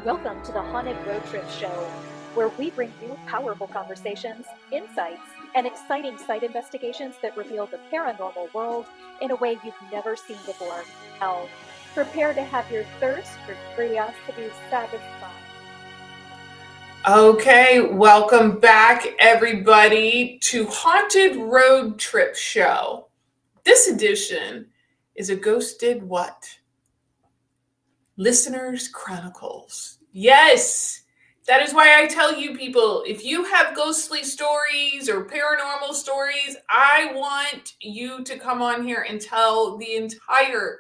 Welcome to the Haunted Road Trip Show, where we bring you powerful conversations, insights, and exciting site investigations that reveal the paranormal world in a way you've never seen before. Now, prepare to have your thirst for curiosity satisfied. Okay, welcome back, everybody, to Haunted Road Trip Show. This edition is a Ghost Did What? Listeners Chronicles. Yes, that is why I tell you people, if you have ghostly stories or paranormal stories, I want you to come on here and tell the entire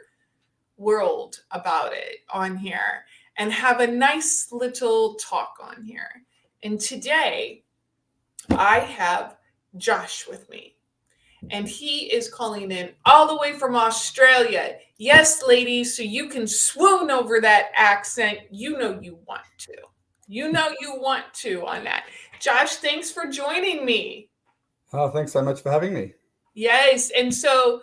world about it on here and have a nice little talk on here. And today I have Josh with me. And he is calling in all the way from Australia. Yes, ladies, so you can swoon over that accent. You know you want to. You know you want to on that. Josh, thanks for joining me. Oh, thanks so much for having me. Yes, and so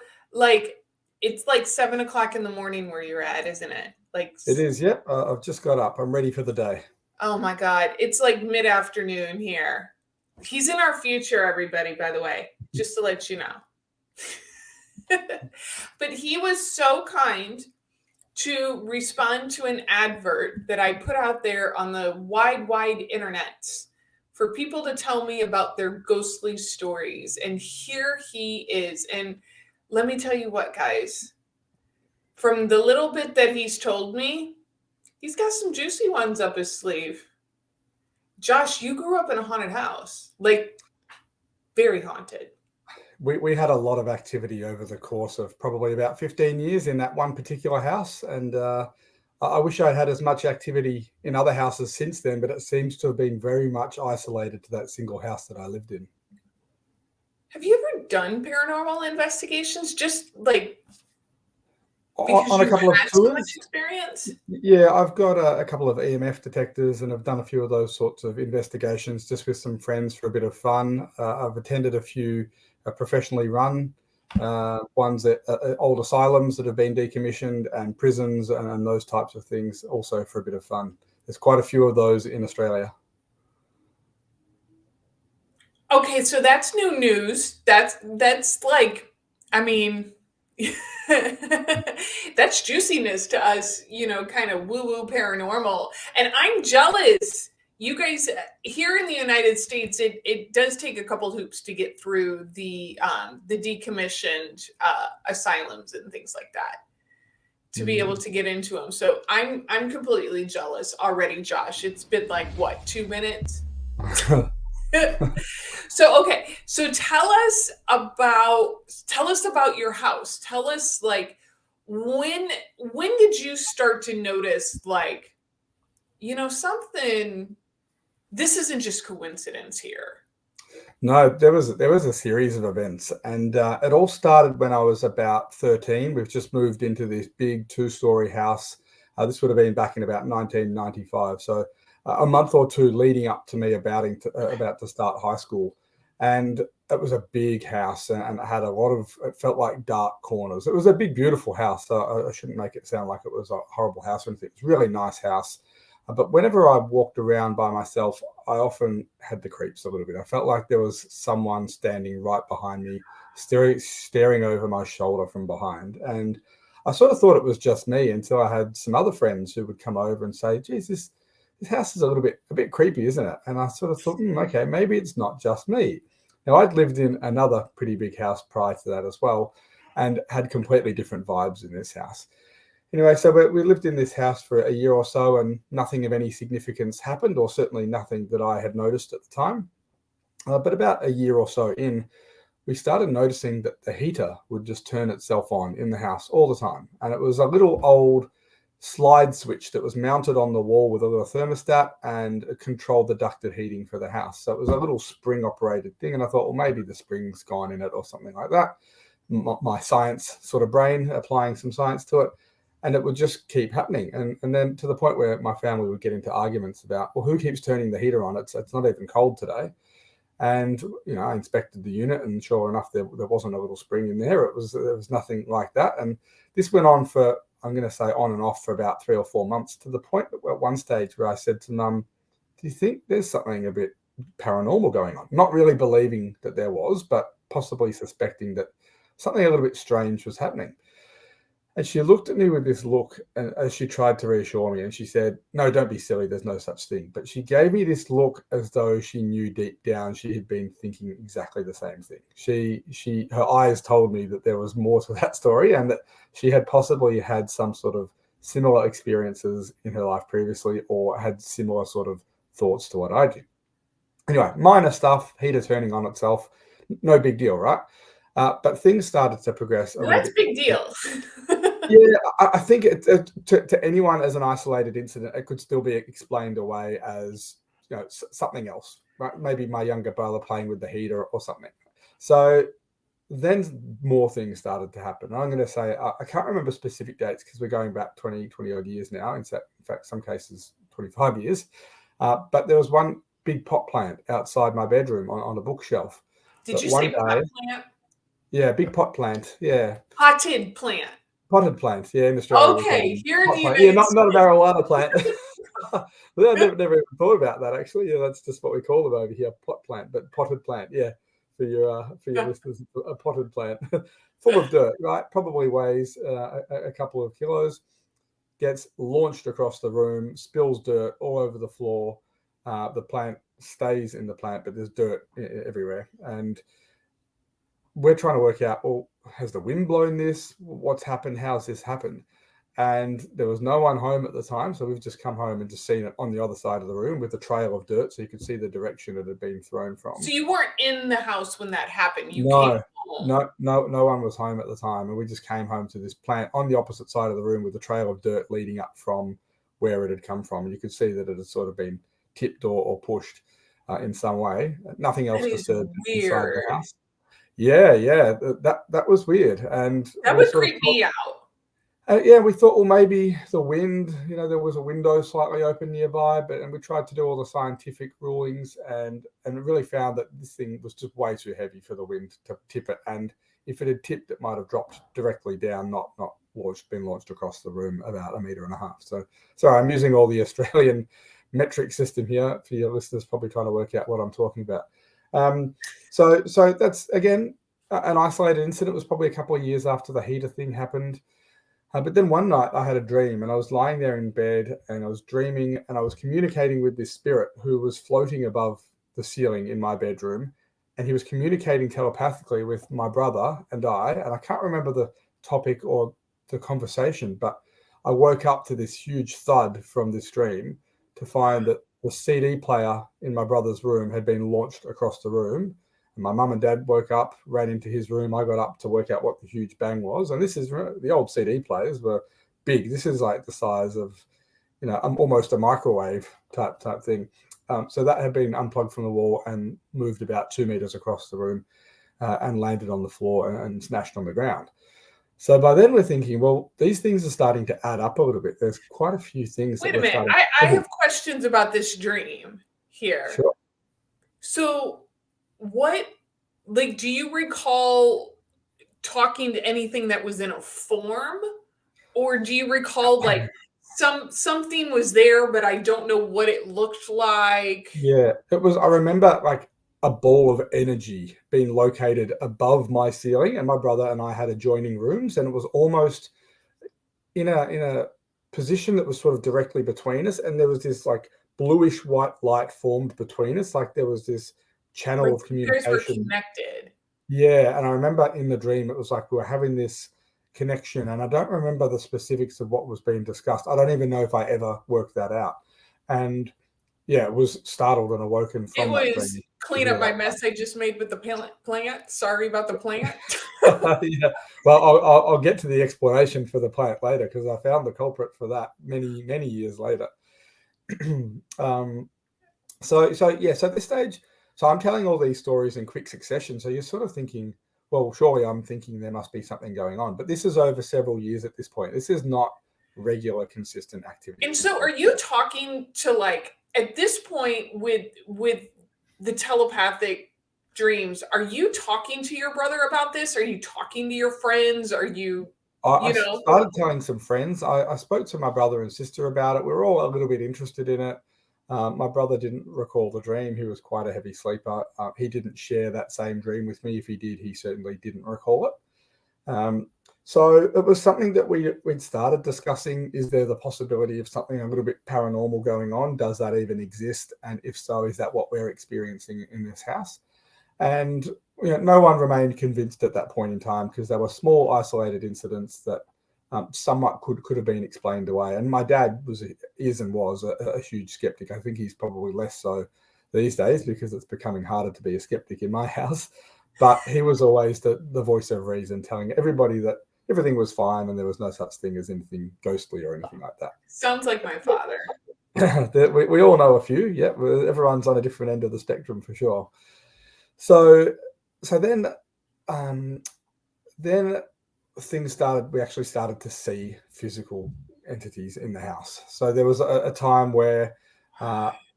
it's like 7 o'clock in the morning where you're at, isn't it? It is, yep. I've just got up. I'm ready for the day. Oh my God, it's like mid-afternoon here. He's in our future, everybody, by the way, just to let you know. But he was so kind to respond to an advert that I put out there on the wide internet for people to tell me about their ghostly stories. And here he is. And let me tell you what, guys, from the little bit that he's told me, he's got some juicy ones up his sleeve. Josh, you grew up in a haunted house, like very haunted. We had a lot of activity over the course of probably about 15 years in that one particular house. And I wish I had as much activity in other houses since then, but it seems to have been very much isolated to that single house that I lived in. Have you ever done paranormal investigations? Just like on a couple of tours. So much experience? Yeah, I've got a couple of EMF detectors and I've done a few of those sorts of investigations just with some friends for a bit of fun. I've attended a few professionally run ones at old asylums that have been decommissioned and prisons and those types of things also for a bit of fun. There's quite a few of those in Australia. Okay, so that's new news. That's like, I mean, that's juiciness to us, you know, kind of woo-woo paranormal. And I'm jealous. You guys here in the United States, it does take a couple hoops to get through the decommissioned asylums and things like that to be able to get into them. So I'm completely jealous already, Josh. It's been like what, 2 minutes? So tell us about your house. Tell us, like, when did you start to notice, like, you know, something, this isn't just coincidence here? No, there was a series of events, and it all started when I was about 13. We've just moved into this big 2-story house. This would have been back in about 1995. So a month or two leading up to me about to start high school. And it was a big house and it had it felt like dark corners. It was a big, beautiful house. So I shouldn't make it sound like it was a horrible house or anything. It was a really nice house. But whenever I walked around by myself, I often had the creeps a little bit. I felt like there was someone standing right behind me, staring over my shoulder from behind. And I sort of thought it was just me until I had some other friends who would come over and say, geez, this house is a bit creepy, isn't it? And I sort of thought, okay, maybe it's not just me. Now, I'd lived in another pretty big house prior to that as well and had completely different vibes in this house. Anyway, so we lived in this house for a year or so and nothing of any significance happened, or certainly nothing that I had noticed at the time. But about a year or so in, we started noticing that the heater would just turn itself on in the house all the time. And it was a little old slide switch that was mounted on the wall with a little thermostat and it controlled the ducted heating for the house. So it was a little spring operated thing. And I thought, well, maybe the spring's gone in it or something like that. My science sort of brain applying some science to it. And it would just keep happening. And then to the point where my family would get into arguments about, well, who keeps turning the heater on? It's not even cold today. And, you know, I inspected the unit and sure enough, there wasn't a little spring in there. There was nothing like that. And this went on for I'm going to say on and off for about 3 or 4 months, to the point at one stage where I said to Mum, do you think there's something a bit paranormal going on? Not really believing that there was, but possibly suspecting that something a little bit strange was happening. And she looked at me with this look, and as she tried to reassure me, and she said, no, don't be silly, there's no such thing. But she gave me this look as though she knew deep down she had been thinking exactly the same thing. Her eyes told me that there was more to that story, and that she had possibly had some sort of similar experiences in her life previously, or had similar sort of thoughts to what I do. Anyway, minor stuff, heater turning on itself, no big deal, right? But things started to progress. Well, that's big deal. Yeah, I think to anyone as an isolated incident, it could still be explained away as, you know, something else, right? Maybe my younger brother playing with the heater or something. So then more things started to happen. And I'm going to say, I can't remember specific dates because we're going back 20 odd years now. In fact, some cases 25 years. But there was one big pot plant outside my bedroom on a bookshelf. Did you say pot plant? Yeah, big pot plant. Yeah. Potted plant. Potted plants, yeah, in Australia. Okay, here in the United States. Yeah, not a marijuana plant. I never even thought about that, actually. Yeah, that's just what we call them over here, pot plant, but potted plant, yeah, for your listeners, a potted plant. Full of dirt, right? Probably weighs a couple of kilos, gets launched across the room, spills dirt all over the floor. The plant stays in the plant, but there's dirt everywhere. And we're trying to work out, well, has the wind blown this? What's happened? How's this happened? And there was no one home at the time, so we've just come home and just seen it on the other side of the room with a trail of dirt, so you could see the direction it had been thrown from. So you weren't in the house when that happened? You no, came home. No one was home at the time, and we just came home to this plant on the opposite side of the room with a trail of dirt leading up from where it had come from. And you could see that it had sort of been tipped or pushed in some way. Nothing else disturbed inside the house. Yeah, that was weird, and that would creep me out. Yeah, we thought, well, maybe the wind. You know, there was a window slightly open nearby, and we tried to do all the scientific rulings, and really found that this thing was just way too heavy for the wind to tip it. And if it had tipped, it might have dropped directly down, not been launched across the room about 1.5 meters. So, sorry, I'm using all the Australian metric system here for your listeners, probably trying to work out what I'm talking about. So that's, again, an isolated incident. It was probably a couple of years after the heater thing happened. But then one night I had a dream, and I was lying there in bed, and I was dreaming, and I was communicating with this spirit who was floating above the ceiling in my bedroom, and he was communicating telepathically with my brother and I can't remember the topic or the conversation, but I woke up to this huge thud from this dream to find that the CD player in my brother's room had been launched across the room. And my mum and dad woke up, ran into his room. I got up to work out what the huge bang was. And this is, the old CD players were big. This is like the size of, you know, almost a microwave type thing. So that had been unplugged from the wall and moved about 2 meters across the room and landed on the floor and smashed on the ground. So by then we're thinking, well, these things are starting to add up a little bit. There's quite a few things. Wait a minute. I have questions about this dream here. Sure. So do you recall talking to anything that was in a form? Or do you recall like something was there, but I don't know what it looked like? Yeah, it was, I remember like a ball of energy being located above my ceiling, and my brother and I had adjoining rooms, and it was almost in a position that was sort of directly between us, and there was this like bluish white light formed between us, like there was this channel of communication. You guys were connected. Yeah, and I remember in the dream it was like we were having this connection, and I don't remember the specifics of what was being discussed. I don't even know if I ever worked that out. And yeah, it was startled and awoken from that dream. It was clean up my mess I just made with the plant. Sorry about the plant. Yeah. Well, I'll get to the explanation for the plant later, because I found the culprit for that many years later. So at this stage, so I'm telling all these stories in quick succession. So you're sort of thinking, well, surely I'm thinking there must be something going on. But this is over several years at this point. This is not regular, consistent activity. And so are you talking to, like, at this point with the telepathic dreams, are you talking to your brother about this? Are you talking to your friends? Are you I started telling some friends. I spoke to my brother and sister about it. We were all a little bit interested in it. My brother didn't recall the dream. He was quite a heavy sleeper. He didn't share that same dream with me. If he did, he certainly didn't recall it. So it was something that we'd started discussing. Is there the possibility of something a little bit paranormal going on? Does that even exist? And if so, is that what we're experiencing in this house? And no one remained convinced at that point in time, because there were small isolated incidents that somewhat could have been explained away. And my dad is a huge skeptic. I think he's probably less so these days, because it's becoming harder to be a skeptic in my house. But he was always the voice of reason, telling everybody that everything was fine and there was no such thing as anything ghostly or anything like that. Sounds like my father. we all know a few. Yeah, everyone's on a different end of the spectrum for sure. So then things started. We actually started to see physical entities in the house. So there was a time where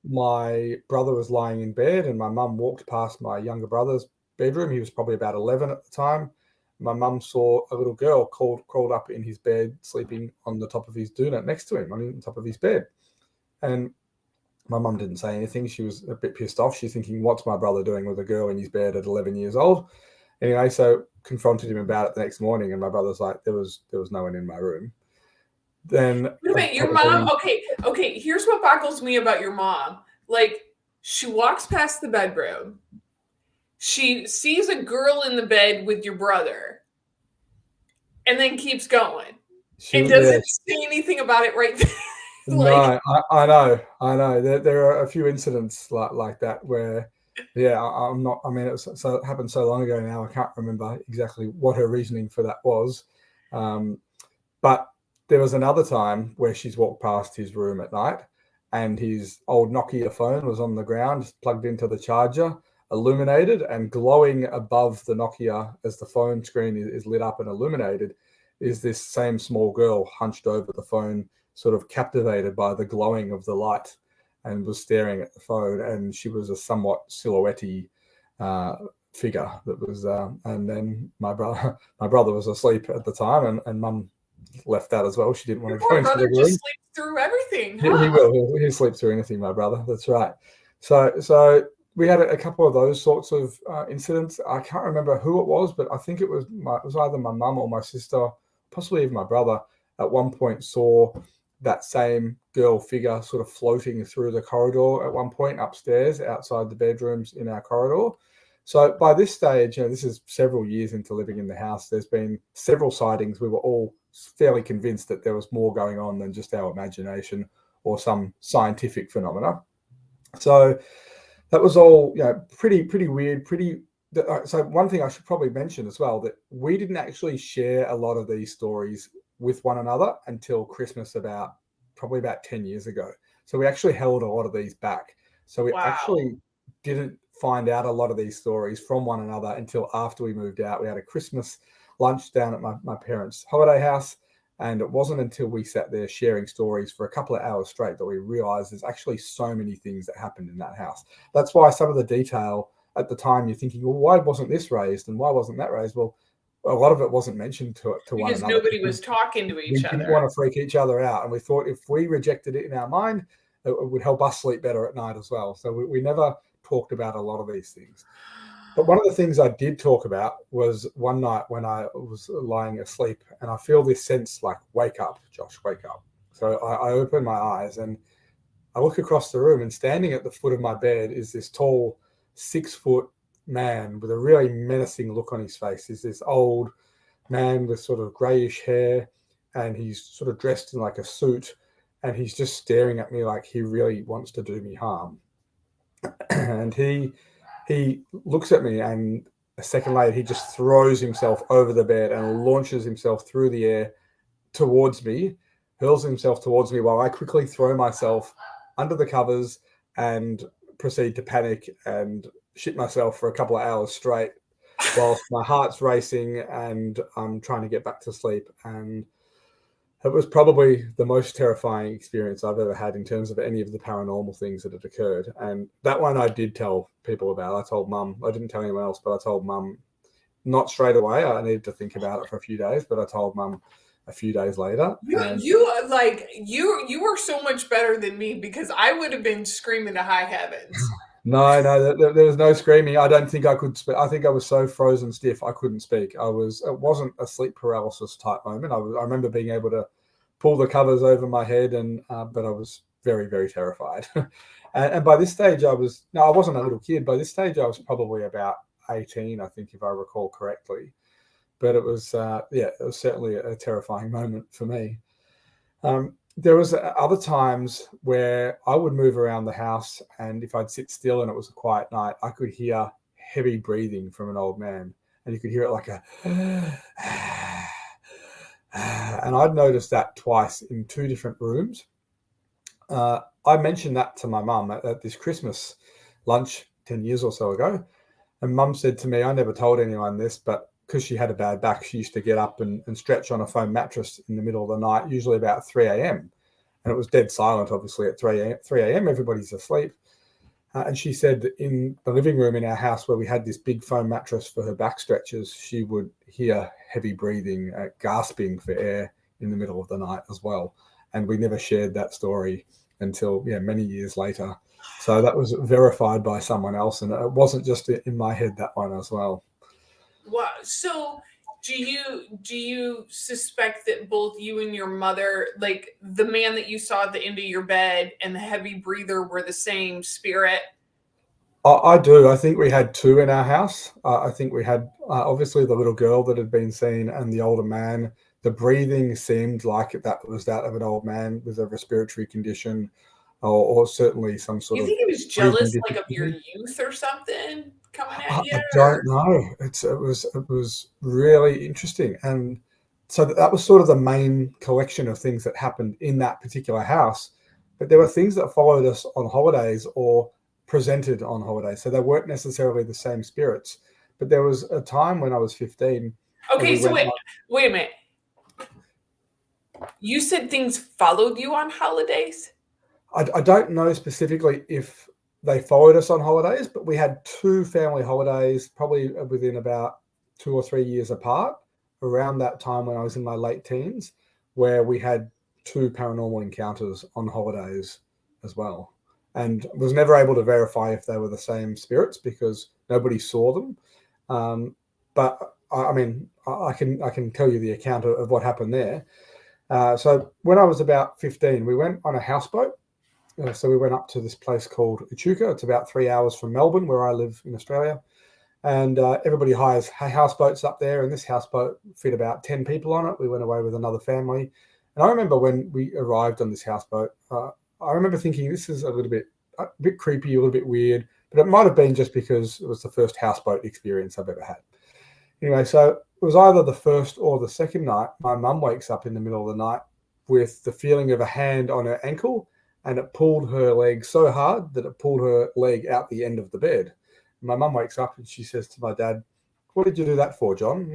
my brother was lying in bed, and my mum walked past my younger brother's bedroom. He was probably about 11 at the time. My mum saw a little girl crawled up in his bed, sleeping on the top of his doona next to him, on top of his bed. And my mum didn't say anything. She was a bit pissed off. She's thinking, what's my brother doing with a girl in his bed at 11 years old? Anyway, so confronted him about it the next morning, and my brother's like, there was no one in my room. Then wait a minute, your mom, okay, here's what boggles me about your mom. Like, she walks past the bedroom, she sees a girl in the bed with your brother, and then keeps going. And doesn't say anything about it right there. No, I know. There are a few incidents like that where, I'm not. I mean, it happened so long ago now. I can't remember exactly what her reasoning for that was. But there was another time where she's walked past his room at night, and his old Nokia phone was on the ground, plugged into the charger, illuminated, and glowing above the Nokia as the phone screen is lit up and illuminated, is this same small girl hunched over the phone, sort of captivated by the glowing of the light, and was staring at the phone. And she was a somewhat silhouette-y figure that was, and then my brother was asleep at the time, and mum left that as well. She didn't want to go into the room. Your brother just sleeps through everything. Huh? He will. He'll sleep through anything, my brother. That's right. So we had a couple of those sorts of incidents. I can't remember who it was, but I think it was either my mum or my sister, possibly even my brother, at one point saw that same girl figure sort of floating through the corridor at one point upstairs outside the bedrooms in our corridor. So by this stage, this is several years into living in the house, there's been several sightings. We were all fairly convinced that there was more going on than just our imagination or some scientific phenomena. So that was all, pretty weird, So one thing I should probably mention as well, that we didn't actually share a lot of these stories with one another until Christmas, probably about 10 years ago. So we actually held a lot of these back. So we actually didn't find out a lot of these stories from one another until after we moved out. We had a Christmas lunch down at my parents' holiday house, and it wasn't until we sat there sharing stories for a couple of hours straight that we realized there's actually so many things that happened in that house. That's why some of the detail at the time, you're thinking, well, why wasn't this raised and why wasn't that raised? Well, a lot of it wasn't mentioned to one another. Because nobody was talking to each other. We didn't want to freak each other out. And we thought if we rejected it in our mind, it would help us sleep better at night as well. So we never talked about a lot of these things. But one of the things I did talk about was one night when I was lying asleep, and I feel this sense like, wake up, Josh, wake up. So I open my eyes and I look across the room, and standing at the foot of my bed is this tall 6-foot man with a really menacing look on his face. He's this old man with sort of grayish hair, and he's sort of dressed in like a suit, and he's just staring at me like he really wants to do me harm. And he looks at me, and a second later he just throws himself over the bed and launches himself through the air towards me, hurls himself towards me, while I quickly throw myself under the covers and proceed to panic and shit myself for a couple of hours straight whilst my heart's racing and I'm trying to get back to sleep. And it was probably the most terrifying experience I've ever had in terms of any of the paranormal things that had occurred. And that one I did tell people about. I told mum. I didn't tell anyone else, but I told mum not straight away. I needed to think about it for a few days, but I told Mum a few days later. You are so much better than me, because I would have been screaming to high heavens. No, there was no screaming. I don't think I could speak. I think I was so frozen stiff I couldn't speak. It wasn't a sleep paralysis type moment. I remember being able to pull the covers over my head, but I was very, very terrified. and by this stage, I wasn't a little kid. By this stage, I was probably about 18, I think, if I recall correctly. But it was, it was certainly a terrifying moment for me. There was other times where I would move around the house, and if I'd sit still and it was a quiet night, I could hear heavy breathing from an old man, and you could hear it like a and I'd noticed that twice in 2 different rooms. I mentioned that to my mum at this Christmas lunch 10 years or so ago, and Mum said to me, I never told anyone this, but because she had a bad back, she used to get up and stretch on a foam mattress in the middle of the night, usually about 3 a.m. And it was dead silent, obviously, at 3 a.m. Everybody's asleep. And she said that in the living room in our house, where we had this big foam mattress for her back stretches, she would hear heavy breathing, gasping for air in the middle of the night as well. And we never shared that story until many years later. So that was verified by someone else, and it wasn't just in my head, that one as well. Wow. So do you suspect that both you and your mother, like the man that you saw at the end of your bed and the heavy breather, were the same spirit? I do. I think we had 2 in our house. I think we had obviously the little girl that had been seen and the older man. The breathing seemed like that was that of an old man with a respiratory condition, or certainly some sort of. You think he was jealous, like, of your youth or something coming at you? I don't know. It was really interesting, and so that was sort of the main collection of things that happened in that particular house. But there were things that followed us on holidays or presented on holidays, so they weren't necessarily the same spirits. But there was a time when I was 15. Okay, so wait a minute. You said things followed you on holidays? I don't know specifically if they followed us on holidays, but we had 2 family holidays, probably within about 2 or 3 years apart, around that time when I was in my late teens, where we had 2 paranormal encounters on holidays as well. And was never able to verify if they were the same spirits because nobody saw them. But I mean, I can tell you the account of what happened there. So when I was about 15, we went on a houseboat. So we went up to this place called Echuca. It's about 3 hours from Melbourne, where I live in Australia. And everybody hires houseboats up there. And this houseboat fit about 10 people on it. We went away with another family. And I remember when we arrived on this houseboat, I remember thinking this is a bit creepy, a little bit weird. But it might have been just because it was the first houseboat experience I've ever had. Anyway, so it was either the first or the second night. My mum wakes up in the middle of the night with the feeling of a hand on her ankle, and it pulled her leg so hard that it pulled her leg out the end of the bed. My mum wakes up and she says to my dad, "What did you do that for, John?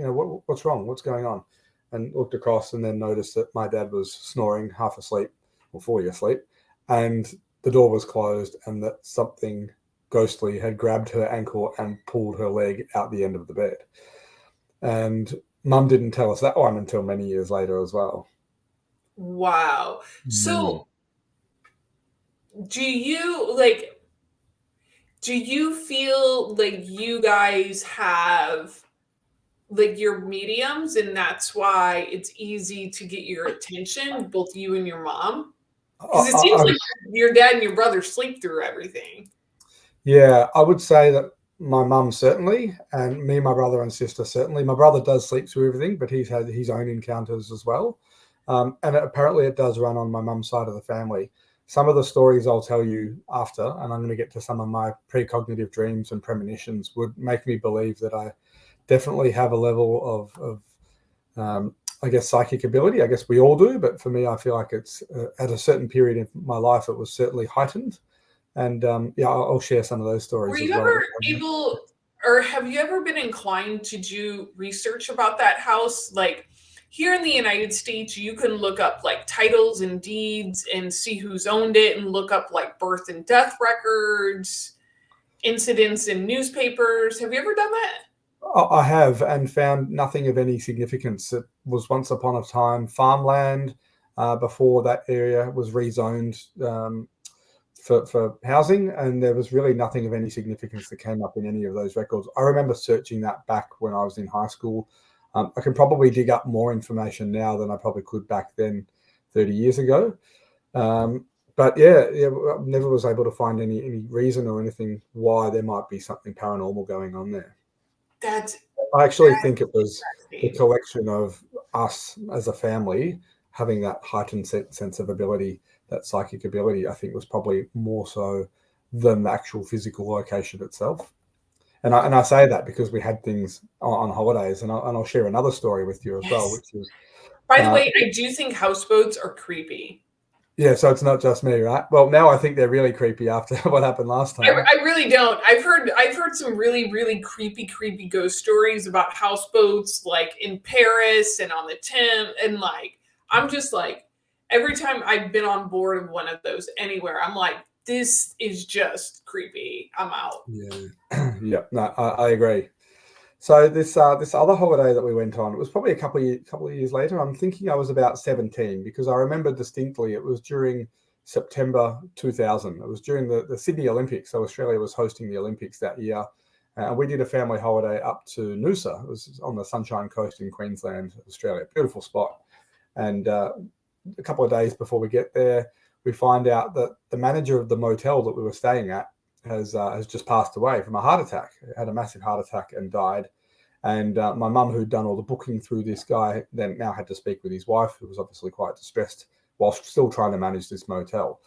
What's wrong? What's going on?" And looked across and then noticed that my dad was snoring, half asleep or fully asleep, and the door was closed, and that something ghostly had grabbed her ankle and pulled her leg out the end of the bed. And Mum didn't tell us that one until many years later as well. Wow. So do you feel like you guys have, like, your mediums, and that's why it's easy to get your attention, both you and your mom? Because it seems like your dad and your brother sleep through everything. Yeah, I would say that my mum certainly, and me, my brother and sister certainly. My brother does sleep through everything, but he's had his own encounters as well. And apparently it does run on my mum's side of the family. Some of the stories I'll tell you after, and I'm going to get to some of my precognitive dreams and premonitions, would make me believe that I definitely have a level of I guess, psychic ability. I guess we all do, but for me, I feel like it's at a certain period in my life, it was certainly heightened. And I'll share some of those stories. Were you ever able, or have you ever been inclined to do research about that house? Like, here in the United States, you can look up like titles and deeds and see who's owned it, and look up like birth and death records, incidents in newspapers. Have you ever done that? I have, and found nothing of any significance. It was once upon a time farmland before that area was rezoned for housing, and there was really nothing of any significance that came up in any of those records. I remember searching that back when I was in high school. I can probably dig up more information now than I probably could back then 30 years ago. But yeah, I never was able to find any reason or anything why there might be something paranormal going on there. I actually think it was the collection of us as a family having that heightened sense of ability, that psychic ability. I think was probably more so than the actual physical location itself. And I say that because we had things on holidays, and I'll share another story with you as well, which is. By the way, I do think houseboats are creepy. Yeah, so it's not just me, right? Well, now I think they're really creepy after what happened last time. I really don't. I've heard some really, really creepy ghost stories about houseboats, like in Paris and on the Thames, and like I'm just like every time I've been on board of one of those anywhere, I'm like, this is just creepy. I'm out. Yeah, yeah, no, I agree. So this other holiday that we went on, it was probably a couple of years later. I'm thinking I was about 17 because I remember distinctly it was during September 2000. It was during the Sydney Olympics. So Australia was hosting the Olympics that year. And we did a family holiday up to Noosa. It was on the Sunshine Coast in Queensland, Australia. Beautiful spot. And a couple of days before we get there, we find out that the manager of the motel that we were staying at has just passed away from a heart attack. Had a massive heart attack and died. And my mum, who'd done all the booking through this guy, then now had to speak with his wife, who was obviously quite distressed whilst still trying to manage this motel.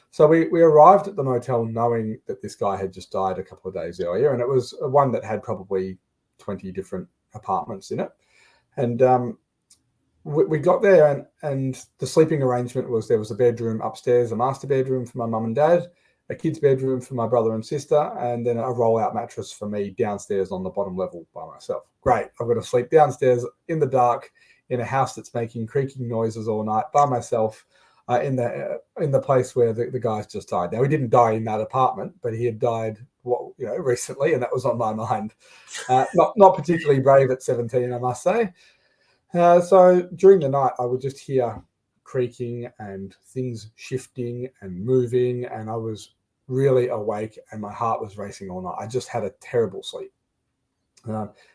So we arrived at the motel knowing that this guy had just died a couple of days earlier, and it was one that had probably 20 different apartments in it. And we got there, and the sleeping arrangement was there was a bedroom upstairs, a master bedroom for my mum and dad, a kid's bedroom for my brother and sister, and then a roll-out mattress for me downstairs on the bottom level by myself. Great. I've got to sleep downstairs in the dark in a house that's making creaking noises all night by myself in the place where the guy's just died. Now, he didn't die in that apartment, but he had died recently, and that was on my mind. Not particularly brave at 17, I must say. So during the night, I would just hear creaking and things shifting and moving, and I was really awake and my heart was racing all night. I just had a terrible sleep.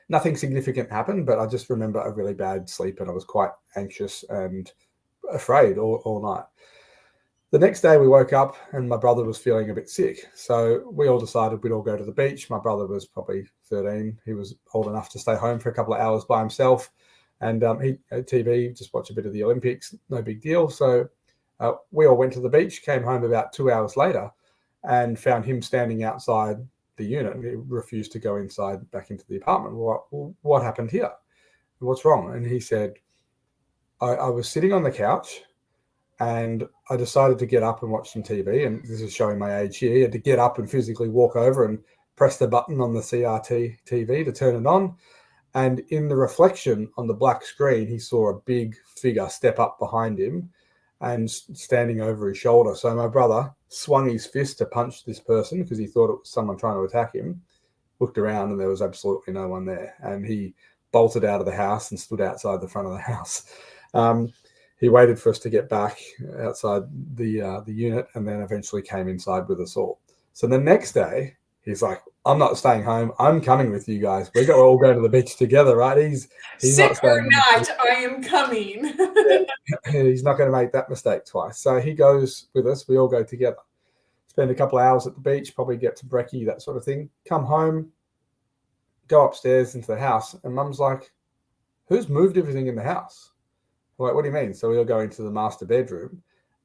Nothing significant happened, but I just remember a really bad sleep, and I was quite anxious and afraid all night. The next day we woke up and my brother was feeling a bit sick. So we all decided we'd all go to the beach. My brother was probably 13. He was old enough to stay home for a couple of hours by himself. And he TV, just watch a bit of the Olympics, no big deal. So we all went to the beach, came home about 2 hours later, and found him standing outside the unit. He refused to go inside back into the apartment. What happened here? What's wrong? And he said, I was sitting on the couch and I decided to get up and watch some TV. And this is showing my age here. He had to get up and physically walk over and press the button on the CRT TV to turn it on. And in the reflection on the black screen, he saw a big figure step up behind him and standing over his shoulder. So my brother swung his fist to punch this person because he thought it was someone trying to attack him, looked around and there was absolutely no one there. And he bolted out of the house and stood outside the front of the house. He waited for us to get back outside the unit and then eventually came inside with us all. So the next day, he's like, I'm not staying home. I'm coming with you guys. We're all going to the beach together, right? He's sick not or not, I am coming. He's not going to make that mistake twice. So he goes with us. We all go together. Spend a couple of hours at the beach, probably get to brekkie, that sort of thing. Come home, go upstairs into the house. And Mum's like, who's moved everything in the house? I'm like, what do you mean? So we all go into the master bedroom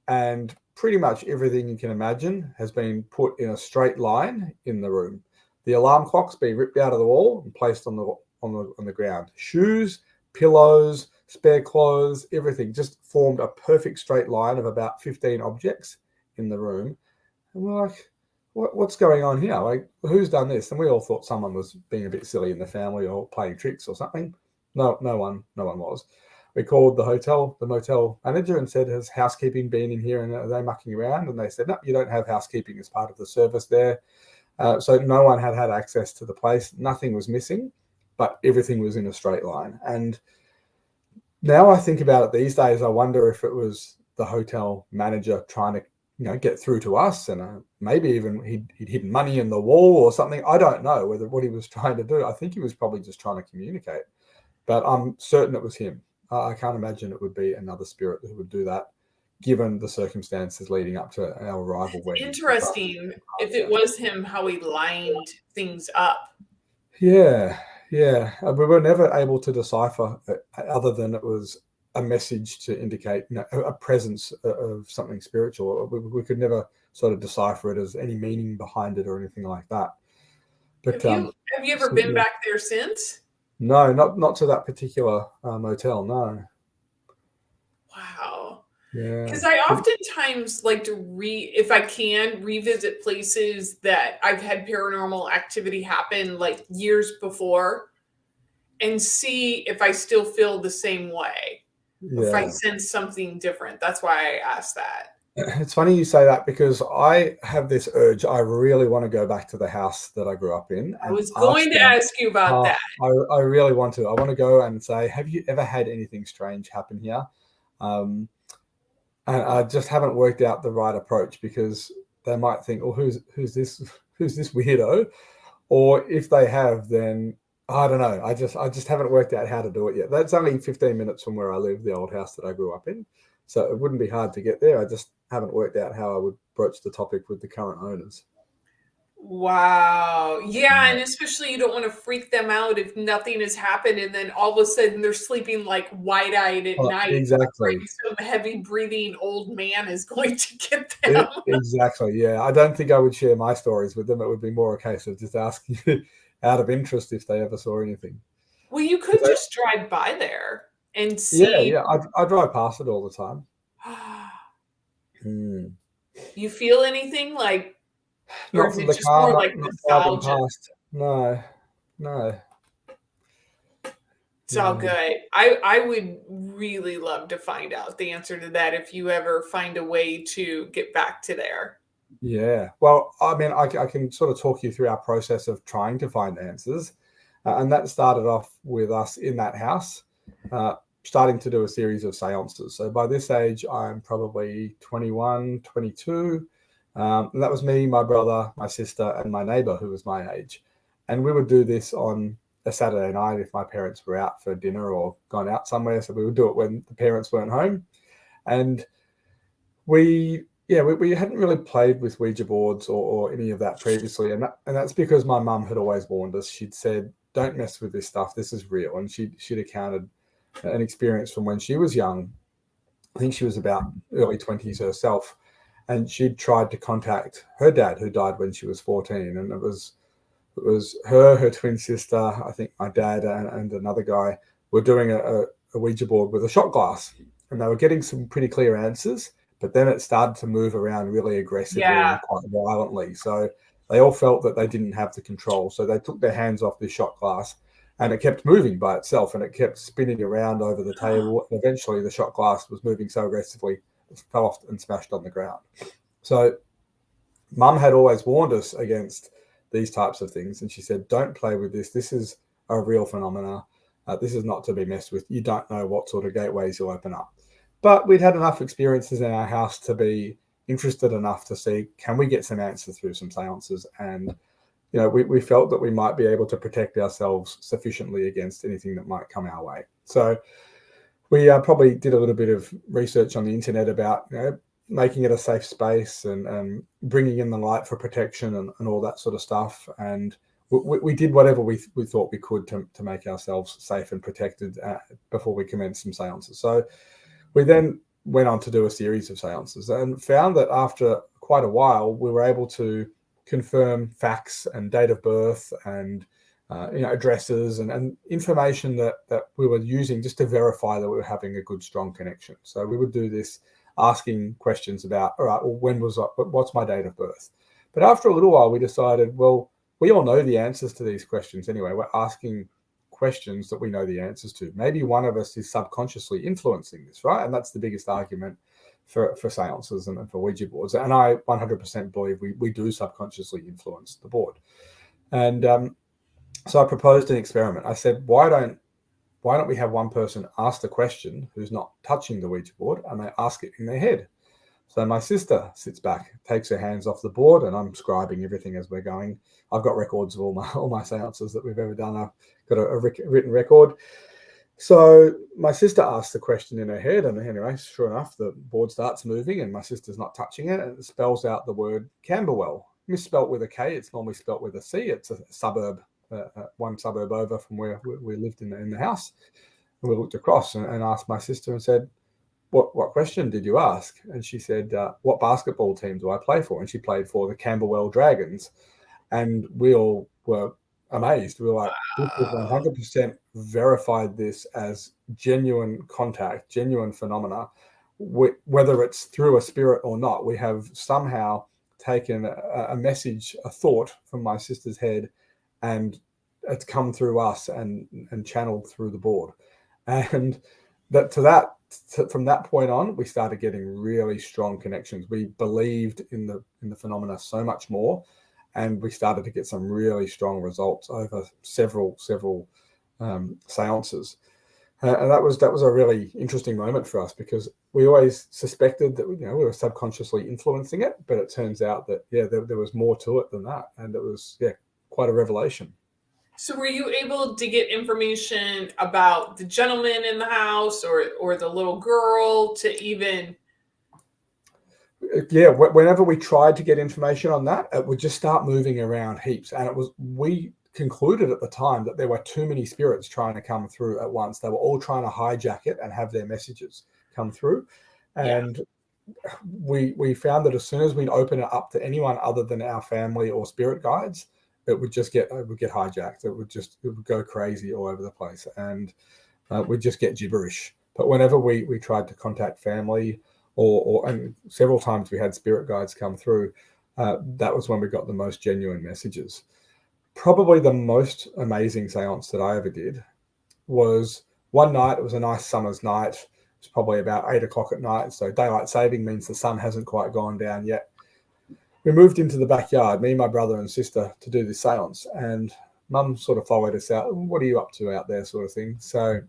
and pretty much everything you can imagine has been put in a straight line in the room. The alarm clock's been ripped out of the wall and placed on the ground. Shoes, pillows, spare clothes, everything just formed a perfect straight line of about 15 objects in the room. And we're like, what's going on here? Like, who's done this? And we all thought someone was being a bit silly in the family or playing tricks or something. No one was. We called the motel manager and said, has housekeeping been in here and are they mucking around? And they said, no, you don't have housekeeping as part of the service there. So no one had access to the place. Nothing was missing. but everything was in a straight line. And now I think about it these days, I wonder if it was the hotel manager trying to, get through to us, and maybe even he'd hidden money in the wall or something. I don't know what he was trying to do. I think he was probably just trying to communicate, but I'm certain it was him. I can't imagine it would be another spirit who would do that, given the circumstances leading up to our arrival. Interesting if it was him, how he lined things up. Yeah. We were never able to decipher it, other than it was a message to indicate a presence of something spiritual. We could never sort of decipher it as any meaning behind it or anything like that. But have you ever been back there since? No, not to that particular motel. No. Wow. Yeah. Because I oftentimes like to if I can, revisit places that I've had paranormal activity happen like years before, and see if I still feel the same way. Yeah. If I sense something different. That's why I asked that. It's funny you say that, because I have this urge. I really want to go back to the house that I grew up in. I was going to ask you about that. I really want to. I want to go and say, have you ever had anything strange happen here? And I just haven't worked out the right approach, because they might think, oh, who's this weirdo? Or if they have, then I don't know. I just haven't worked out how to do it yet. That's only 15 minutes from where I live, the old house that I grew up in. So it wouldn't be hard to get there. I just haven't worked out how I would broach the topic with the current owners. Wow. Yeah, and especially you don't want to freak them out if nothing has happened, and then all of a sudden they're sleeping like wide-eyed at night. Exactly. Some heavy breathing old man is going to get them. Exactly. Yeah. I don't think I would share my stories with them. It would be more a case of just asking out of interest if they ever saw anything. Well, you could just drive by there and see. Yeah. I drive past it all the time. You feel anything like? Not from the car, more like nostalgia. No. It's all good. I would really love to find out the answer to that if you ever find a way to get back to there. Yeah. Well, I mean, I can sort of talk you through our process of trying to find answers. And that started off with us in that house, starting to do a series of seances. So by this age, I'm probably 21, 22. And that was me, my brother, my sister, and my neighbor, who was my age. And we would do this on a Saturday night if my parents were out for dinner or gone out somewhere. So we would do it when the parents weren't home. And we hadn't really played with Ouija boards or any of that previously. And that's because my mum had always warned us. She'd said, don't mess with this stuff. This is real. And she'd accounted an experience from when she was young. I think she was about early 20s herself. And she'd tried to contact her dad, who died when she was 14. And it was her twin sister, I think my dad and another guy were doing a Ouija board with a shot glass. And they were getting some pretty clear answers. But then it started to move around really aggressively and quite violently. So they all felt that they didn't have the control. So they took their hands off this shot glass, and it kept moving by itself, and it kept spinning around over the table. And eventually the shot glass was moving so aggressively, it fell off and smashed on the ground. So Mum had always warned us against these types of things. And she said, don't play with this. This is a real phenomena. This is not to be messed with. You don't know what sort of gateways you'll open up. But we'd had enough experiences in our house to be interested enough to see, can we get some answers through some seances? And, we felt that we might be able to protect ourselves sufficiently against anything that might come our way. So we probably did a little bit of research on the internet about, making it a safe space and bringing in the light for protection and all that sort of stuff. And we did whatever we thought we could to make ourselves safe and protected before we commenced some seances. So we then went on to do a series of seances and found that after quite a while, we were able to confirm facts and date of birth and addresses and information that we were using just to verify that we were having a good, strong connection. So we would do this asking questions about, all right, well, what's my date of birth? But after a little while, we decided, well, we all know the answers to these questions anyway. We're asking questions that we know the answers to. Maybe one of us is subconsciously influencing this, right? And that's the biggest argument for seances and for Ouija boards. And I 100% believe we do subconsciously influence the board. And So I proposed an experiment. I said, why don't we have one person ask the question who's not touching the Ouija board, and they ask it in their head? So my sister sits back, takes her hands off the board, and I'm scribing everything as we're going. I've got records of all my seances that we've ever done. I've got a written record. So my sister asks the question in her head, and anyway, sure enough, the board starts moving, and my sister's not touching it, and it spells out the word Camberwell, misspelt with a K. It's normally spelt with a C. It's a suburb, one suburb over from where we lived in the house. And we looked across and asked my sister and said, what question did you ask? And she said, what basketball team do I play for? And she played for the Camberwell Dragons. And we all were amazed. We were like, this is 100% verified this as genuine contact, genuine phenomena. Whether it's through a spirit or not, we have somehow taken a message, a thought from my sister's head, and it's come through us and channeled through the board. And from that point on, we started getting really strong connections. We believed in the phenomena so much more, and we started to get some really strong results over several seances. And that was a really interesting moment for us, because we always suspected that we were subconsciously influencing it, but it turns out that there was more to it than that, and it was quite a revelation. So were you able to get information about the gentleman in the house or the little girl to even... Yeah, whenever we tried to get information on that, it would just start moving around heaps. And we concluded at the time that there were too many spirits trying to come through at once. They were all trying to hijack it and have their messages come through. And we found that as soon as we'd open it up to anyone other than our family or spirit guides, it would get hijacked. It would go crazy all over the place, and we'd just get gibberish. But whenever we tried to contact family, and several times we had spirit guides come through, that was when we got the most genuine messages. Probably the most amazing seance that I ever did was one night. It was a nice summer's night. It was probably about 8 o'clock at night. So daylight saving means the sun hasn't quite gone down yet. We moved into the backyard, me, my brother and sister, to do this seance. And Mum sort of followed us out. What are you up to out there, sort of thing? So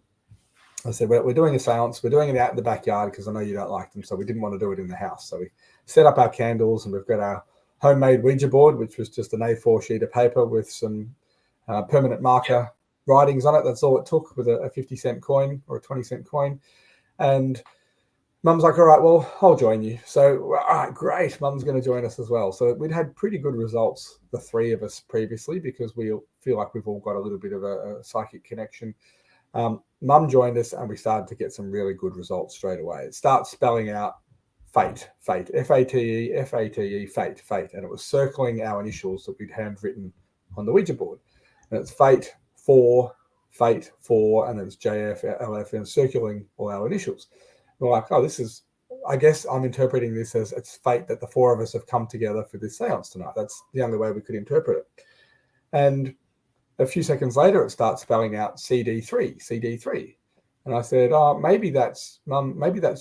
I said, we're doing a seance. We're doing it out in the backyard because I know you don't like them. So we didn't want to do it in the house. So we set up our candles, and we've got our homemade Ouija board, which was just an A4 sheet of paper with some permanent marker writings on it. That's all it took, with a 50-cent coin or a 20-cent coin. And Mum's like, all right, well, I'll join you. So, all right, great. Mum's going to join us as well. So we'd had pretty good results, the three of us previously, because we feel like we've all got a little bit of a psychic connection. Mum joined us, and we started to get some really good results straight away. It starts spelling out fate, F-A-T-E, F-A-T-E, fate. And it was circling our initials that we'd handwritten on the Ouija board. And it's fate 4, and then it's JF, LF, and circling all our initials. We're like, oh, I guess I'm interpreting this as it's fate that the four of us have come together for this seance tonight. That's the only way we could interpret it. And a few seconds later, it starts spelling out CD3. And I said, oh, maybe that's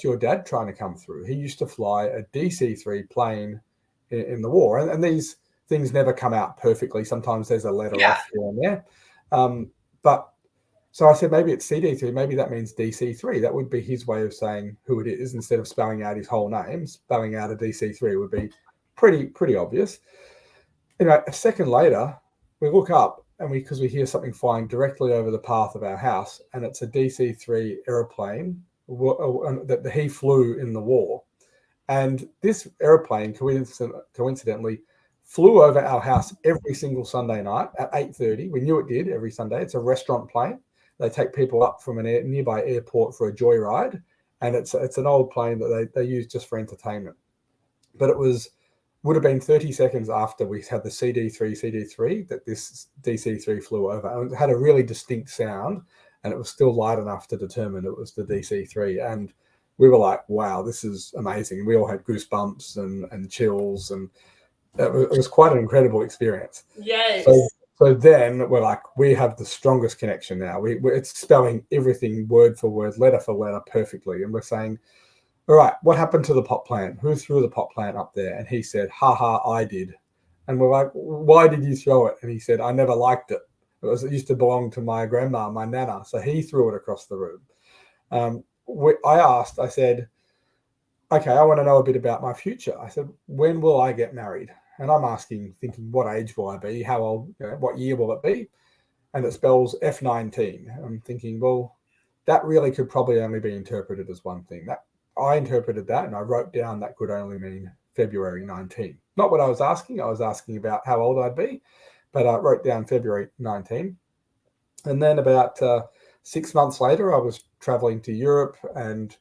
your dad trying to come through. He used to fly a DC-3 plane in the war. And these things never come out perfectly. Sometimes there's a letter off here and there. So I said, maybe it's CD3. Maybe that means DC3. That would be his way of saying who it is. Instead of spelling out his whole name, spelling out a DC3 would be pretty obvious. A second later, we look up, and because we hear something flying directly over the path of our house, and it's a DC-3 airplane that he flew in the war. And this airplane, coincidentally, flew over our house every single Sunday night at 8:30. We knew it did every Sunday. It's a restaurant plane. They take people up from a nearby airport for a joyride, and it's an old plane that they use just for entertainment. But it would have been 30 seconds after we had the CD3 that this DC-3 flew over, and it had a really distinct sound, and it was still light enough to determine it was the DC-3. And we were like, wow, this is amazing. We all had goosebumps and chills, and it was quite an incredible experience. Yes. So then we're like, we have the strongest connection now. It's spelling everything word for word, letter for letter perfectly. And we're saying, all right, what happened to the pot plant? Who threw the pot plant up there? And he said, I did. And we're like, why did you throw it? And he said, I never liked it. It used to belong to my grandma, my nana. So he threw it across the room. I said, okay, I want to know a bit about my future. I said, when will I get married? And I'm asking, thinking, what age will I be? How old, what year will it be? And it spells F19. I'm thinking, well, that really could probably only be interpreted as one thing. That I interpreted that, and I wrote down that could only mean February 19. Not what I was asking. I was asking about how old I'd be, but I wrote down February 19. And then about 6 months later, I was traveling to Europe and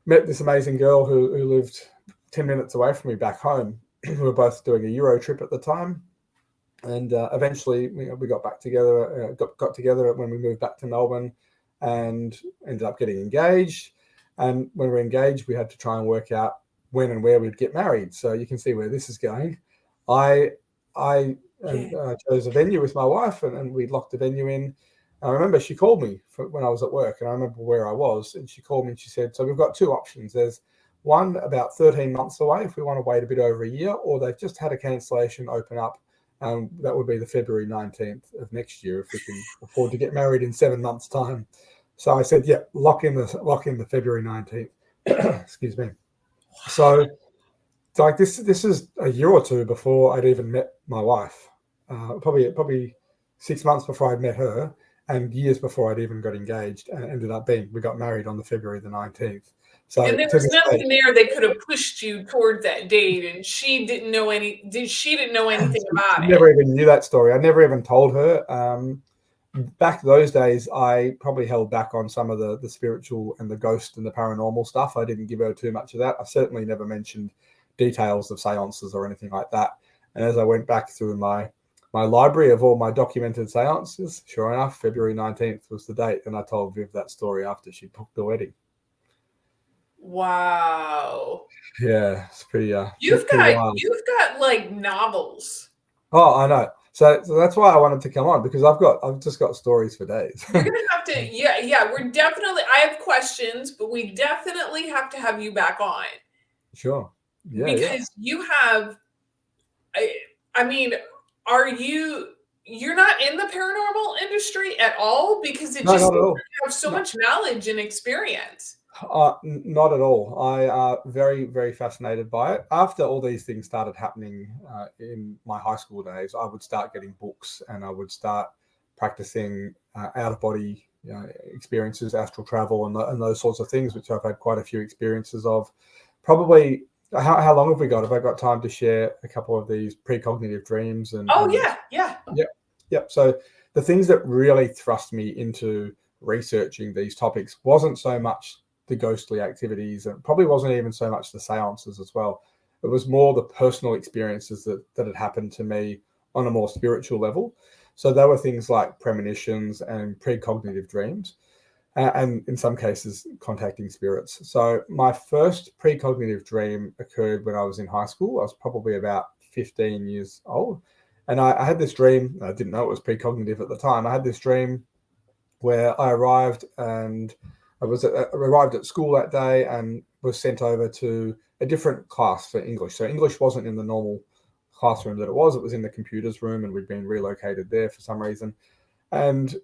met this amazing girl who lived 10 minutes away from me back home. We were both doing a Euro trip at the time. And eventually we got back together, got together when we moved back to Melbourne and ended up getting engaged. And when we were engaged, we had to try and work out when and where we'd get married. So you can see where this is going. I chose a venue with my wife, and we locked the venue in. I remember she called me when I was at work, and I remember where I was, and she called me and she said, so we've got two options. There's one about 13 months away if we want to wait a bit over a year, or they've just had a cancellation open up. That would be the February 19th of next year if we can afford to get married in 7 months' time. So I said, yeah, lock in the February 19th. Excuse me. So like this is a year or two before I'd even met my wife. Probably 6 months before I'd met her, and years before I'd even got engaged, and we got married on the February the 19th. So and there was nothing there that could have pushed you toward that date, and she didn't know anything about it. Never even knew that story. I never even told her. Back those days, I probably held back on some of the spiritual and the ghost and the paranormal stuff. I didn't give her too much of that. I certainly never mentioned details of seances or anything like that. And as I went back through my library of all my documented seances, sure enough, February 19th was the date. And I told Viv that story after she booked the wedding. Wow. Yeah, it's pretty You've pretty wild. got like novels. Oh, I know. So that's why I wanted to come on, because I've just got stories for days. You're gonna have to, yeah. I have questions, but we definitely have to have you back on. Sure. Yeah. Because you have, I mean, you're not in the paranormal industry at all? Because it just, you have so much knowledge and experience. Not at all. I very, very fascinated by it. After all these things started happening in my high school days, I would start getting books, and I would start practicing out-of-body experiences, astral travel, and those sorts of things, which I've had quite a few experiences of. Probably, how long have we got? Have I got time to share a couple of these precognitive dreams? Yeah. Yep. So the things that really thrust me into researching these topics wasn't so much the ghostly activities, and probably wasn't even so much the seances as well. It was more the personal experiences that had happened to me on a more spiritual level. So there were things like premonitions and precognitive dreams, and in some cases contacting spirits. So my first precognitive dream occurred when I was in high school. I was probably about 15 years old, and I had this dream. I didn't know it was precognitive at the time. I had this dream where I arrived at school that day and was sent over to a different class for English. So English wasn't in the normal classroom that it was. It was in the computers room, and we'd been relocated there for some reason. And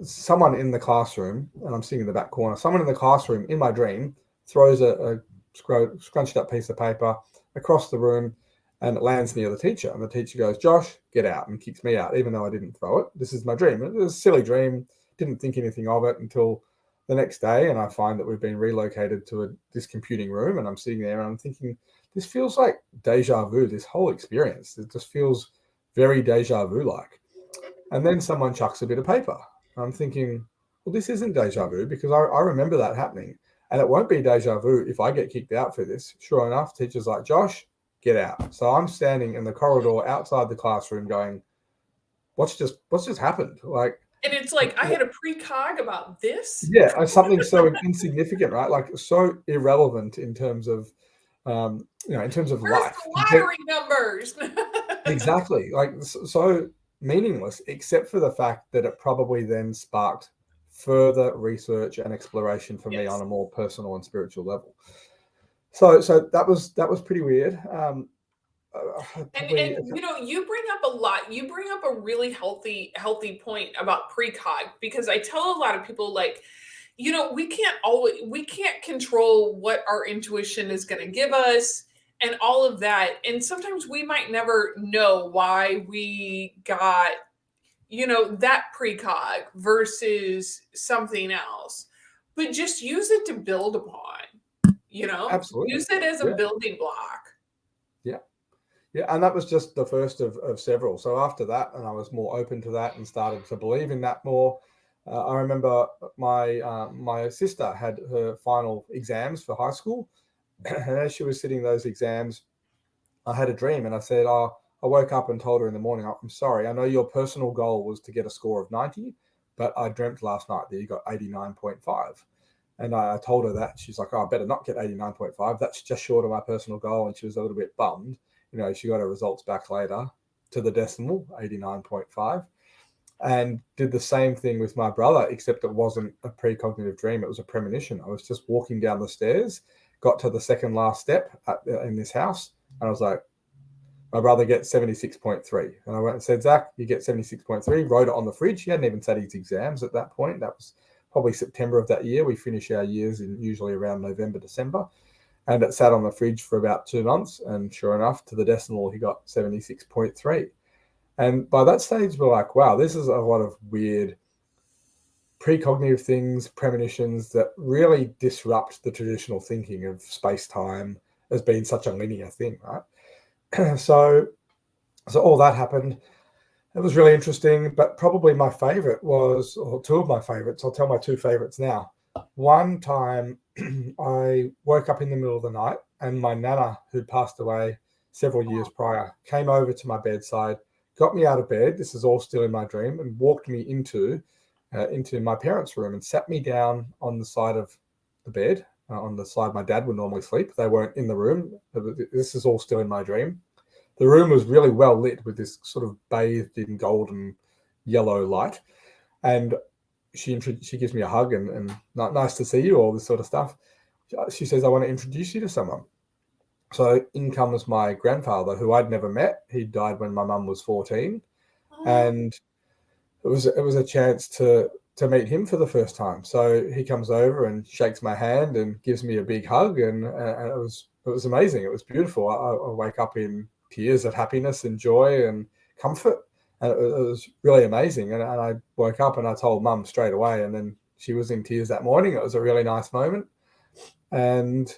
someone in the classroom, and I'm sitting in the back corner, someone in the classroom in my dream throws a scrunched up piece of paper across the room, and it lands near the teacher. And the teacher goes, "Josh, get out," and kicks me out, even though I didn't throw it. This is my dream. It was a silly dream. Didn't think anything of it until the next day, and I find that we've been relocated to this computing room, and I'm sitting there and I'm thinking, this feels like deja vu, this whole experience. It just feels very deja vu like. And then someone chucks a bit of paper. I'm thinking, well, this isn't deja vu, because I remember that happening, and it won't be deja vu if I get kicked out for this. Sure enough, teacher's like, "Josh, get out." So I'm standing in the corridor outside the classroom going, what's just happened? Like, and it's like, I had a precog about this. Yeah, something so insignificant, right? Like so irrelevant in terms of, in terms of Where's life. The lottery numbers. Exactly, like so meaningless, except for the fact that it probably then sparked further research and exploration for me on a more personal and spiritual level. So that was pretty weird. probably. And you bring up a lot. You bring up a really healthy point about precog, because I tell a lot of people, like, we can't control what our intuition is going to give us and all of that. And sometimes we might never know why we got, that precog versus something else, but just use it to build upon, Absolutely. use it as a Yeah. building block. Yeah. Yeah, and that was just the first of several. So after that, and I was more open to that and started to believe in that more. I remember my sister had her final exams for high school, and as she was sitting those exams, I had a dream, and I said, "Oh, I woke up and told her in the morning, I'm sorry, I know your personal goal was to get a score of 90, but I dreamt last night that you got 89.5." And I told her that. She's like, "Oh, I better not get 89.5. That's just short of my personal goal." And she was a little bit bummed. She got her results back later to the decimal, 89.5. And did the same thing with my brother, except it wasn't a precognitive dream. It was a premonition. I was just walking down the stairs, got to the second last step in this house, and I was like, my brother gets 76.3. And I went and said, "Zach, you get 76.3, wrote it on the fridge." He hadn't even sat his exams at that point. That was probably September of that year. We finish our years in usually around November, December. And it sat on the fridge for about 2 months. And sure enough, to the decimal, he got 76.3. And by that stage, we're like, wow, this is a lot of weird precognitive things, premonitions that really disrupt the traditional thinking of space-time as being such a linear thing, right? So all that happened. It was really interesting, but probably my favorite was, or two of my favorites, I'll tell my two favorites now. One time I woke up in the middle of the night and my nana, who'd passed away several years prior, came over to my bedside, got me out of bed. This is all still in my dream, and walked me into my parents' room and sat me down on the side of the bed, on the side my dad would normally sleep. They weren't in the room. This is all still in my dream. The room was really well lit with this sort of bathed in golden yellow light. And she gives me a hug and nice to see you, all this sort of stuff. She says, "I want to introduce you to someone." So in comes my grandfather, who I'd never met. He died when my mum was 14. And it was a chance to meet him for the first time. So he comes over and shakes my hand and gives me a big hug, and it was amazing. It was beautiful. I wake up in tears of happiness and joy and comfort, and it was really amazing. And I woke up and I told Mum straight away, and then she was in tears that morning. It was a really nice moment. And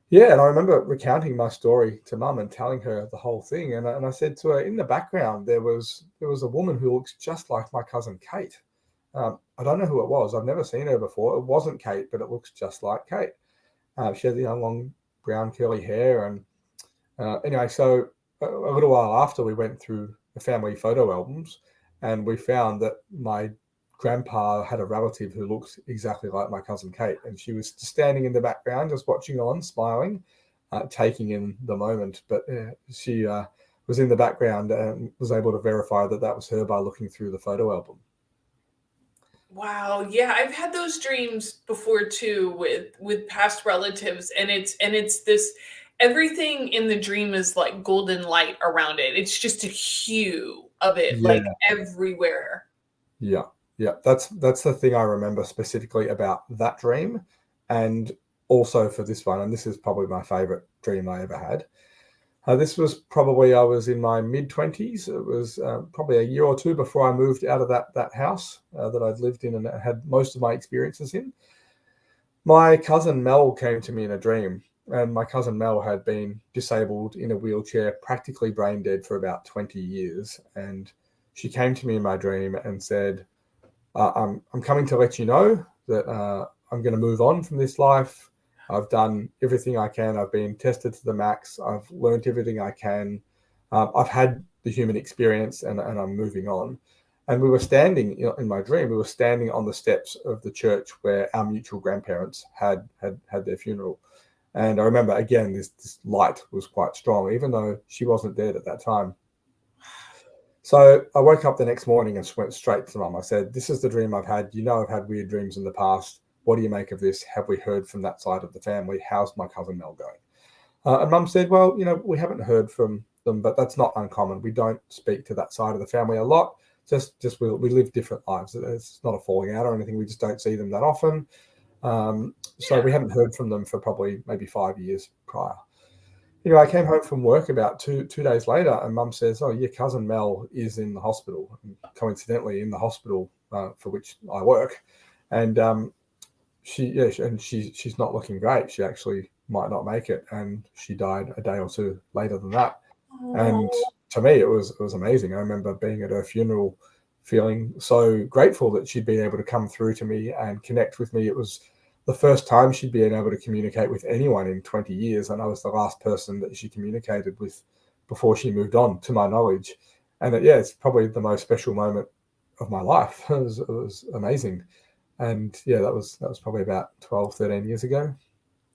yeah, and I remember recounting my story to Mum and telling her the whole thing. And I said to her, in the background, there was a woman who looks just like my cousin Kate. I don't know who it was. I've never seen her before. It wasn't Kate, but it looks just like Kate. She had long brown curly hair. And anyway, so a little while after, we went through the family photo albums, and we found that my grandpa had a relative who looks exactly like my cousin Kate, and she was standing in the background, just watching on, smiling, taking in the moment. But she was in the background and was able to verify that was her by looking through the photo album. Wow, yeah, I've had those dreams before too with past relatives, and it's this, everything in the dream is like golden light around it. It's just a hue of it, like everywhere. Yeah. That's the thing I remember specifically about that dream, and also for this one. And this is probably my favorite dream I ever had. This was probably, I was in my mid-20s. It was probably a year or two before I moved out of that house that I'd lived in and had most of my experiences in. My cousin Mel came to me in a dream, and my cousin Mel had been disabled in a wheelchair, practically brain dead for about 20 years. And she came to me in my dream and said, I'm coming to let you know that I'm going to move on from this life. I've done everything I can. I've been tested to the max. I've learned everything I can. I've had the human experience, and I'm moving on. And we were standing in my dream. We were standing on the steps of the church where our mutual grandparents had their funeral. And I remember, again, this light was quite strong, even though she wasn't dead at that time. So I woke up the next morning and went straight to Mum. I said, "This is the dream I've had. I've had weird dreams in the past. What do you make of this? Have we heard from that side of the family? How's my cousin Mel going?" And Mum said, well, we haven't heard from them, but that's not uncommon. We don't speak to that side of the family a lot. Just we live different lives. It's not a falling out or anything. We just don't see them that often. So we hadn't heard from them for probably maybe 5 years prior. Anyway, I came home from work about two days later, and Mum says, "Oh, your cousin Mel is in the hospital, coincidentally in the hospital for which I work, and she's not looking great. She actually might not make it, and she died a day or two later than that." And to me, it was amazing. I remember being at her funeral, feeling so grateful that she'd been able to come through to me and connect with me. It was the first time she'd been able to communicate with anyone in 20 years, and I was the last person that she communicated with before she moved on, to my knowledge. And it's probably the most special moment of my life. It was amazing. And that was probably about 12, 13 years ago.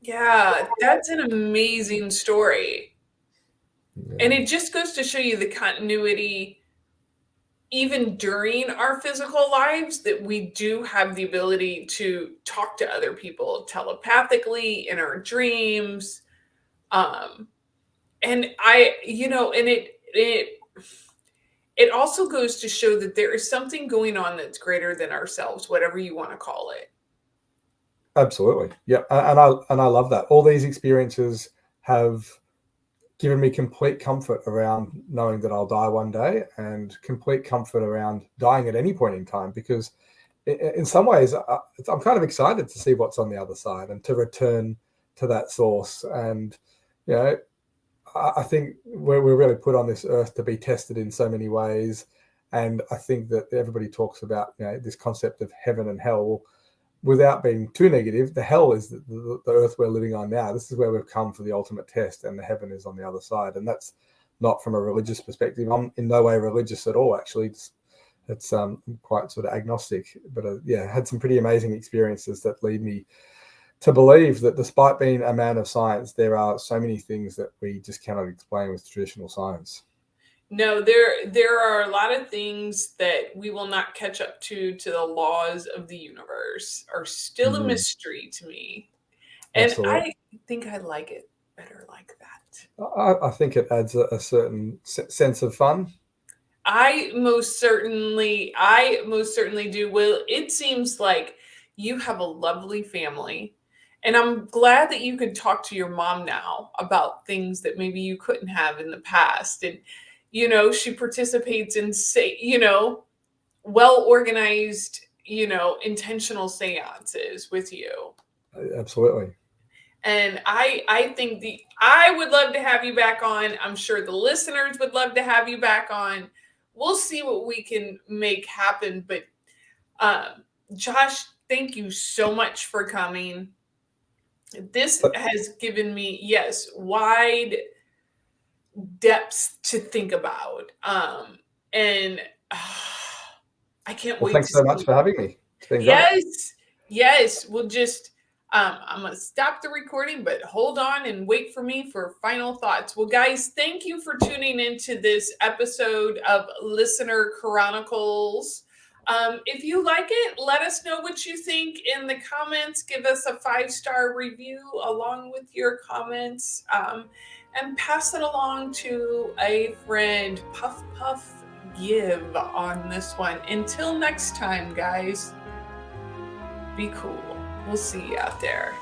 Yeah, that's an amazing story. Yeah. And it just goes to show you the continuity, even during our physical lives, that we do have the ability to talk to other people telepathically in our dreams. And it also goes to show that there is something going on that's greater than ourselves, whatever you want to call it. Absolutely. Yeah. And I love that. All these experiences have given me complete comfort around knowing that I'll die one day, and complete comfort around dying at any point in time, because in some ways I'm kind of excited to see what's on the other side and to return to that source. And I think we're really put on this earth to be tested in so many ways. And I think that everybody talks about this concept of heaven and hell. Without being too negative, the hell is the earth we're living on now. This is where we've come for the ultimate test, and the heaven is on the other side. And that's not from a religious perspective. I'm in no way religious at all, actually. It's quite sort of agnostic, but had some pretty amazing experiences that lead me to believe that despite being a man of science, there are so many things that we just cannot explain with traditional science. No, there are a lot of things that we will not catch up to the laws of the universe, are still a mystery to me. And Absolutely. I think I like it better like that. I think it adds a certain sense of fun. I most certainly do. Well, it seems like you have a lovely family, and I'm glad that you could talk to your mom now about things that maybe you couldn't have in the past. And she participates in well organized, intentional seances with you. Absolutely. And I think I would love to have you back on. I'm sure the listeners would love to have you back on. We'll see what we can make happen. But Josh, thank you so much for coming. This has given me, wide depths to think about. And I can't wait. Thanks so much for having me. It's been great. Yes. We'll just, I'm going to stop the recording, but hold on and wait for me for final thoughts. Well, guys, thank you for tuning into this episode of Listener Chronicles. If you like it, let us know what you think in the comments. Give us a 5-star review along with your comments, and pass it along to a friend. Puff, puff, give on this one. Until next time, guys, be cool. We'll see you out there.